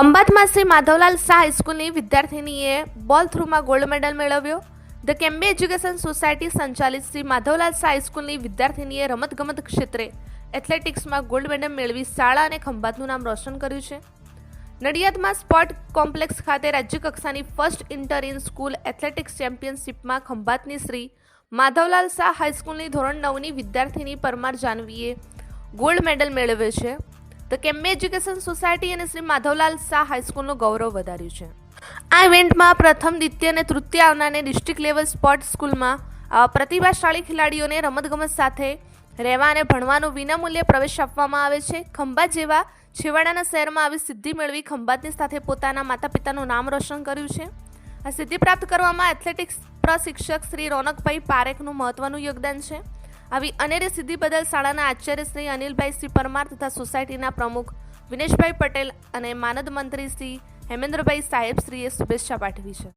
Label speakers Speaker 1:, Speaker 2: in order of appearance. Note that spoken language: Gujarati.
Speaker 1: ખંભાતમાં શ્રી માધવલાલ શાહ હાઈસ્કૂલની વિદ્યાર્થીનીએ બોલ થ્રુમાં ગોલ્ડ મેડલ મેળવ્યો. ધ કેમ્બે એજ્યુકેશન સોસાયટી સંચાલિત શ્રી માધવલાલ શાહ હાઈસ્કૂલની વિદ્યાર્થીનીએ રમતગમત ક્ષેત્રે એથ્લેટિક્સમાં ગોલ્ડ મેડલ મેળવી શાળા અને ખંભાતનું નામ રોશન કર્યું છે. નડિયાદમાં સ્પોર્ટ કોમ્પ્લેક્સ ખાતે રાજ્યકક્ષાની first inter in school athletics ચેમ્પિયનશિપમાં ખંભાતની શ્રી માધવલાલ શાહ હાઈસ્કૂલની ધોરણ 9ની વિદ્યાર્થીની પરમાર જાનવીએ ગોલ્ડ મેડલ મેળવ્યો છે. ધ કેમ્બે એજ્યુકેશન સોસાયટી અને શ્રી માધવલાલ શાહ હાઈસ્કૂલનું ગૌરવ વધાર્યું છે. આ ઇવેન્ટમાં પ્રથમ, દ્વિતીય અને તૃતીય આવનારને ડિસ્ટ્રિક્ટ લેવલ સ્પોર્ટ્સ સ્કૂલમાં પ્રતિભાશાળી ખેલાડીઓને રમતગમત સાથે રહેવા અને ભણવાનું વિનામૂલ્યે પ્રવેશ આપવામાં આવે છે. ખંભાત જેવા છેવાડાના શહેરમાં આવી સિદ્ધિ મેળવી ખંભાતની સાથે પોતાના માતા પિતાનું નામ રોશન કર્યું છે. આ સિદ્ધિ પ્રાપ્ત કરવામાં એથ્લેટિક્સ પ્રશિક્ષક શ્રી રોનકભાઈ પારેખનું મહત્વનું યોગદાન છે. આવી અનેરી સિદ્ધિ બદલ શાળાના આચાર્ય શ્રી અનિલભાઈ શ્રી પરમાર તથા સોસાયટીના પ્રમુખ વિનેશભાઈ પટેલ અને માનદ મંત્રી શ્રી હેમેન્દ્રભાઈ સાહેબ શ્રીએ શુભેચ્છા પાઠવી છે.